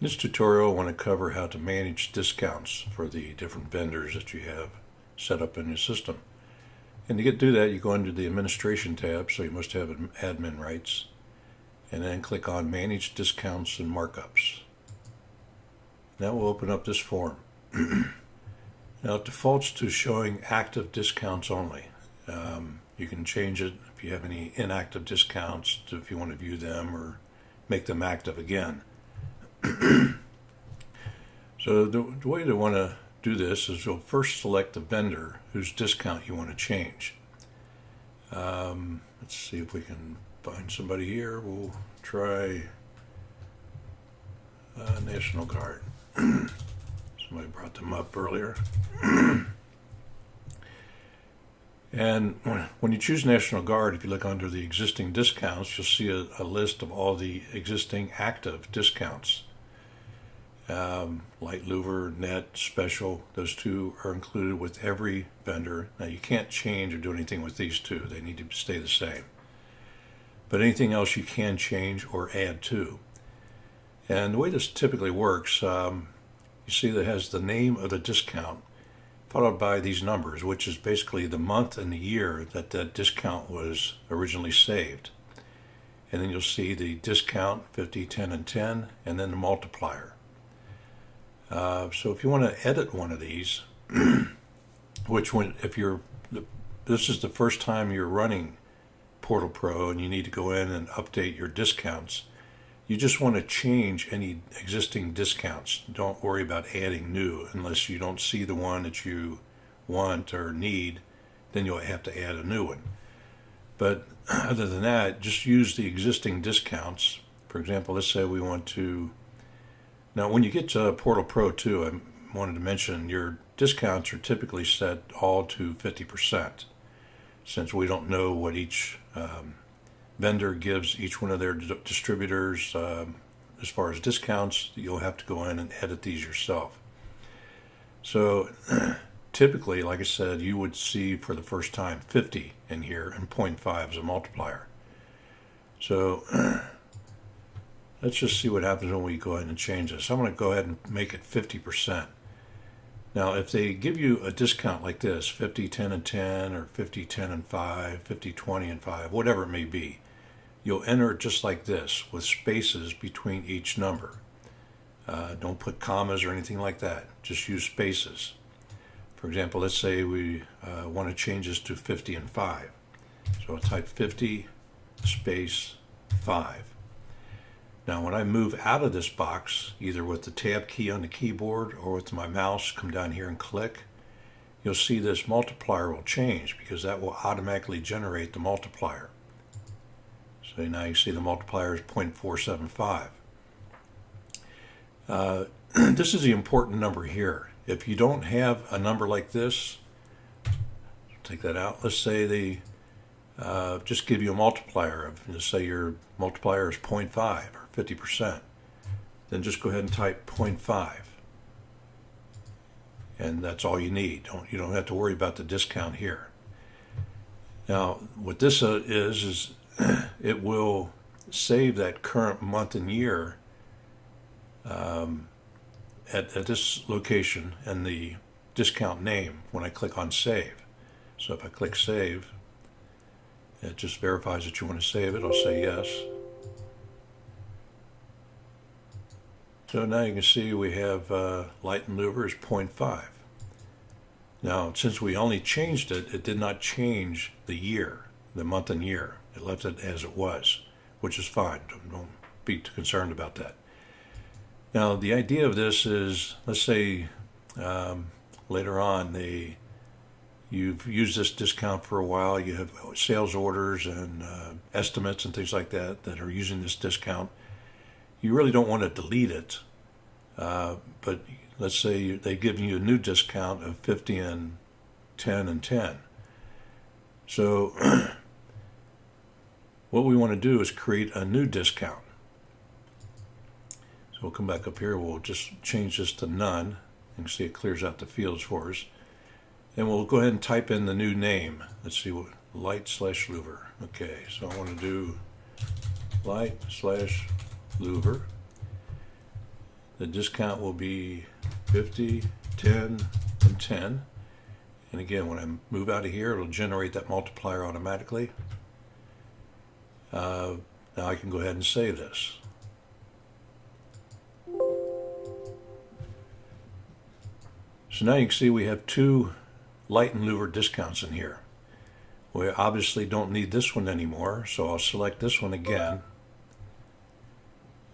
In this tutorial, I want to cover how to manage discounts for the different vendors that you have set up in your system. And to do that, you go under the Administration tab, so you must have admin rights, and then click on Manage Discounts and Markups. That will open up this form. Now it defaults to showing active discounts only. You can change it if you have any inactive discounts if you want to view them or make them active again. So the way to want to do this is you'll first select the vendor whose discount you want to change. Let's see if we can find somebody here. We'll try National Guard. Somebody brought them up earlier. And when you choose National Guard, if you look under the existing discounts, you'll see a list of all the existing active discounts. Light louver, net, special, those two are included with every vendor. Now you can't change or do anything with these two. They need to stay the same. But anything else you can change or add to. And the way this typically works, you see that it has the name of the discount followed by these numbers, which is basically the month and the year that that discount was originally saved. And then you'll see the discount, 50, 10, and 10, and then the multiplier. So if you want to edit one of these, this is the first time you're running Portal Pro and you need to go in and update your discounts, you just want to change any existing discounts. Don't worry about adding new unless you don't see the one that you want or need, then you'll have to add a new one. But other than that, just use the existing discounts. For example, let's say we want to. Now, when you get to Portal Pro 2, I wanted to mention your discounts are typically set all to 50%. Since we don't know what each vendor gives each one of their distributors as far as discounts, you'll have to go in and edit these yourself. So typically, like I said, you would see for the first time 50 in here and 0.5 as a multiplier. So let's just see what happens when we go ahead and change this. I'm going to go ahead and make it 50%. Now, if they give you a discount like this, 50, 10, and 10, or 50, 10, and 5, 50, 20, and 5, whatever it may be, you'll enter it just like this with spaces between each number. Don't put commas or anything like that. Just use spaces. For example, let's say we want to change this to 50 and 5. So I'll type 50 space 5. Now when I move out of this box, either with the tab key on the keyboard or with my mouse, come down here and click, you'll see this multiplier will change because that will automatically generate the multiplier. So now you see the multiplier is 0.475. This is the important number here. If you don't have a number like this, take that out. Let's say they just give you a multiplier of, let's say your multiplier is 0.5 or 50%. Then just go ahead and type 0.5. And that's all you need. You don't have to worry about the discount here. Now, what this is it will save that current month and year at this location and the discount name when I click on Save. So if I click Save, it just verifies that you want to save it. I'll say yes. So now you can see we have light and louver is 0.5. Now, since we only changed it, it did not change the year, the month and year. It left it as it was, which is fine. Don't be too concerned about that. Now, the idea of this is, let's say later on you've used this discount for a while, you have sales orders and estimates and things like that that are using this discount. You really don't want to delete it, but let's say they've given you a new discount of 50 and 10 and 10. So what we want to do is create a new discount. So we'll come back up here, we'll just change this to none. You can see it clears out the fields for us. And we'll go ahead and type in the new name. Let's see what light/louver. Okay, so I want to do light/louver. the discount will be 50, 10, and 10. And again, when I move out of here, it'll generate that multiplier automatically. Now I can go ahead and save this. So now you can see we have two light and louver discounts in here. We obviously don't need this one anymore, so I'll select this one again.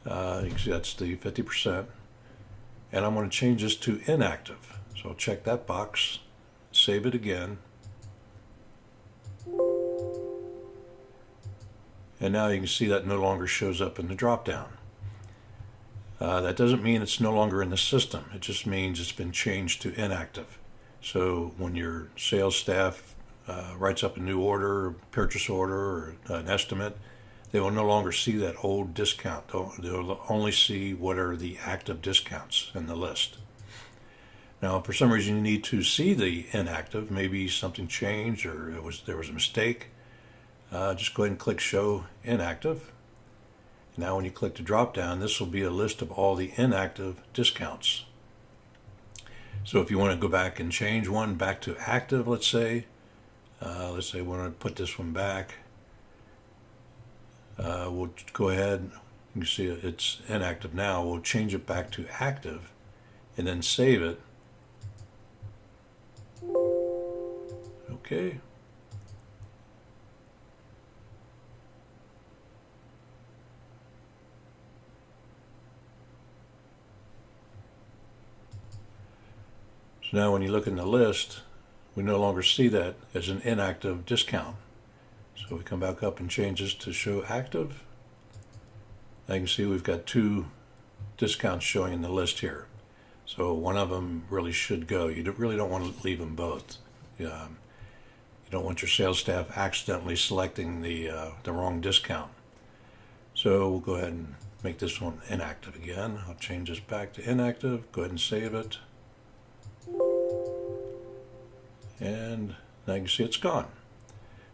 You can see that's the 50%. And I'm going to change this to inactive. So I'll check that box, save it again. And now you can see that no longer shows up in the drop-down. That doesn't mean it's no longer in the system. It just means it's been changed to inactive. So when your sales staff writes up a new order, purchase order, or an estimate, they will no longer see that old discount. They'll only see what are the active discounts in the list. Now, if for some reason you need to see the inactive, maybe something changed or there was a mistake, just go ahead and click Show Inactive. Now when you click the drop down, this will be a list of all the inactive discounts. So if you want to go back and change one back to active, let's say we want to put this one back, we'll go ahead, you can see it's inactive now, we'll change it back to active and then save it. Okay. So now when you look in the list, we no longer see that as an inactive discount. So we come back up and change this to show active. Now you can see we've got two discounts showing in the list here. So one of them really should go. You really don't want to leave them both. You don't want your sales staff accidentally selecting the wrong discount. So we'll go ahead and make this one inactive again. I'll change this back to inactive. Go ahead and save it. And now you can see it's gone.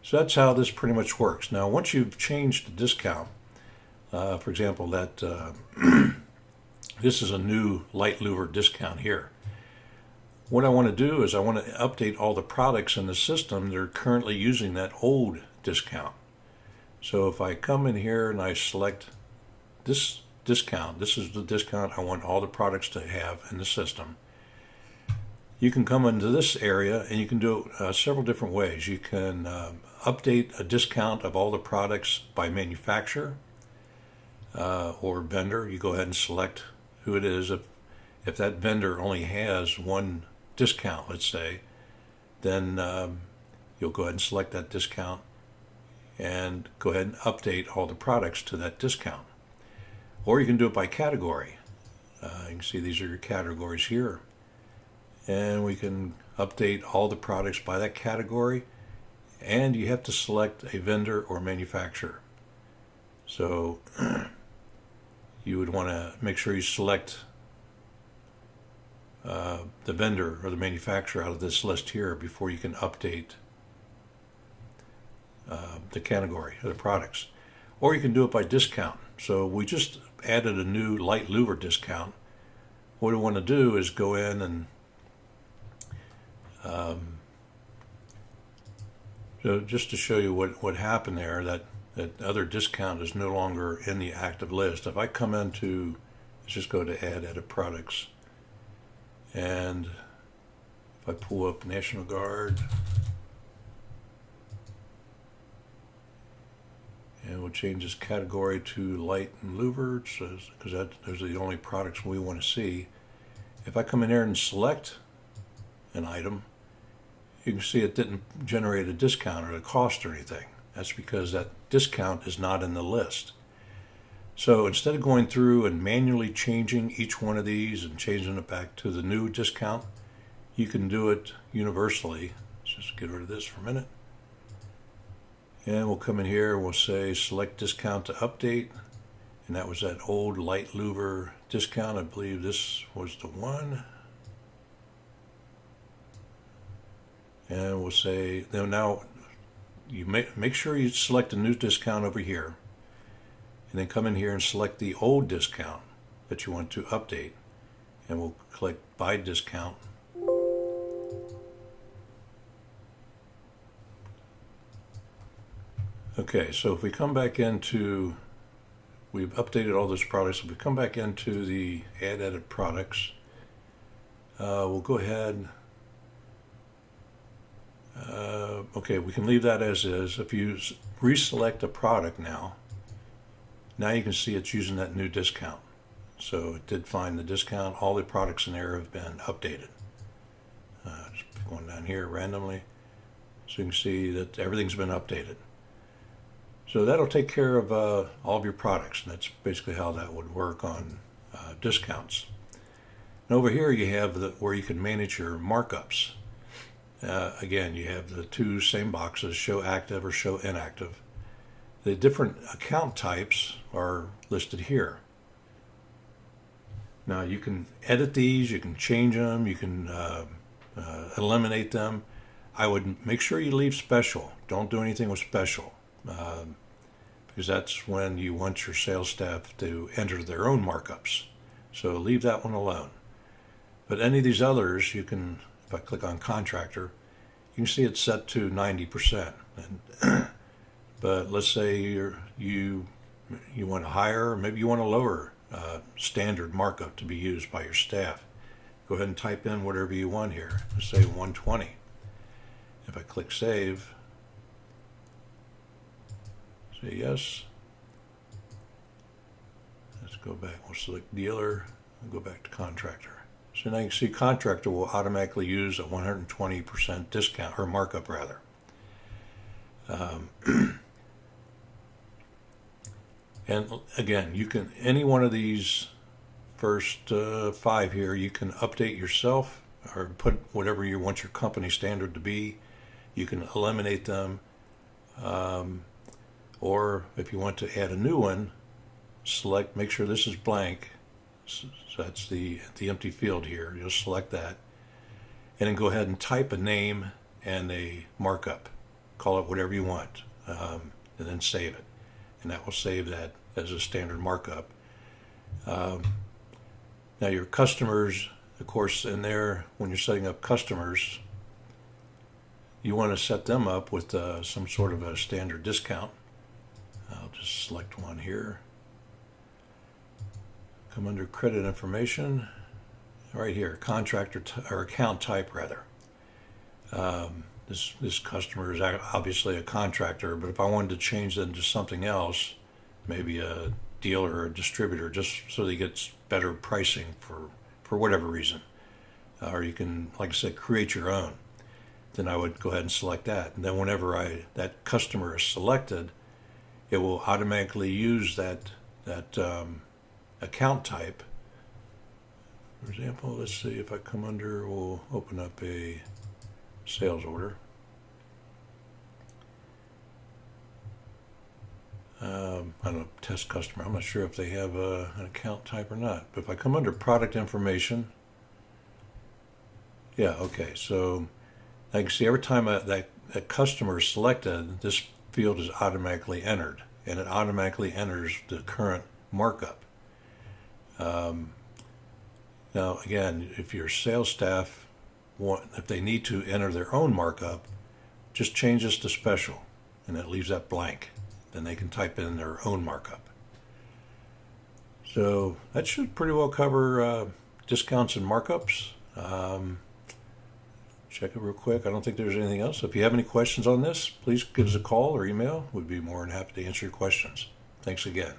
So that's how this pretty much works. Now once you've changed the discount, for example, that this is a new light louver discount here. What I want to do is I want to update all the products in the system that are currently using that old discount. So if I come in here and I select this discount, this is the discount I want all the products to have in the system. You can come into this area and you can do it several different ways. You can update a discount of all the products by manufacturer or vendor. You go ahead and select who it is. If that vendor only has one discount, let's say, then you'll go ahead and select that discount and go ahead and update all the products to that discount. Or you can do it by category. You can see these are your categories here. And we can update all the products by that category, and you have to select a vendor or manufacturer. So you would want to make sure you select the vendor or the manufacturer out of this list here before you can update the category of the products. Or you can do it by discount. So we just added a new light louver discount. What we want to do is go in and so just to show you what happened there, that other discount is no longer in the active list. If I come into, let's just go to add edit products, and if I pull up National Guard, and we'll change this category to light and louver, because those are the only products we want to see. If I come in here and select an item, you can see it didn't generate a discount or a cost or anything. That's because that discount is not in the list. So instead of going through and manually changing each one of these and changing it back to the new discount, you can do it universally. Let's just get rid of this for a minute. And we'll come in here and we'll say select discount to update. And that was that old light louver discount. I believe this was the one. And we'll say, now you make sure you select a new discount over here, and then come in here and select the old discount that you want to update. and we'll click Buy Discount. Okay, so if we come back into, we've updated all those products. If we come back into the Add Edit Products, we'll go ahead. Okay, we can leave that as is. If you reselect a product now you can see it's using that new discount. So it did find the discount. All the products in there have been updated. Just going down here randomly, so you can see that everything's been updated. So that'll take care of all of your products, and that's basically how that would work on discounts. And over here you have where you can manage your markups. Again, you have the two same boxes, show active or show inactive. The different account types are listed here. Now you can edit these, you can change them, you can eliminate them. I would make sure you leave special. Don't do anything with special, because that's when you want your sales staff to enter their own markups. So leave that one alone. But any of these others, you can, if I click on contractor, you can see it's set to 90%. And but let's say you want a higher, or maybe you want a lower standard markup to be used by your staff. Go ahead and type in whatever you want here. Let's say 120. If I click save, say yes. Let's go back. We'll select dealer and go back to contractor. So now you can see contractor will automatically use a 120% discount, or markup rather. And again, you can, any one of these first 5 here, you can update yourself or put whatever you want your company standard to be. You can eliminate them, or if you want to add a new one, select, make sure this is blank. So that's the empty field here. You'll select that, and then go ahead and type a name and a markup. Call it whatever you want, and then save it. And that will save that as a standard markup. Now your customers, of course, in there, when you're setting up customers, you want to set them up with some sort of a standard discount. I'll just select one here. Come under credit information, right here, contractor or account type rather. This customer is obviously a contractor, but if I wanted to change them to something else, maybe a dealer or a distributor, just so that he gets better pricing for whatever reason, or you can, like I said, create your own, then I would go ahead and select that. And then whenever that customer is selected, it will automatically use that account type. For example, let's see if I come under, we'll open up a sales order. I don't know, test customer. I'm not sure if they have an account type or not. But if I come under product information, yeah, okay. So I can see every time that customer is selected, this field is automatically entered, and it automatically enters the current markup. Now, again, if your sales staff if they need to enter their own markup, just change this to special, and it leaves that blank. Then they can type in their own markup. So that should pretty well cover discounts and markups. Check it real quick. I don't think there's anything else. If you have any questions on this, please give us a call or email. We'd be more than happy to answer your questions. Thanks again.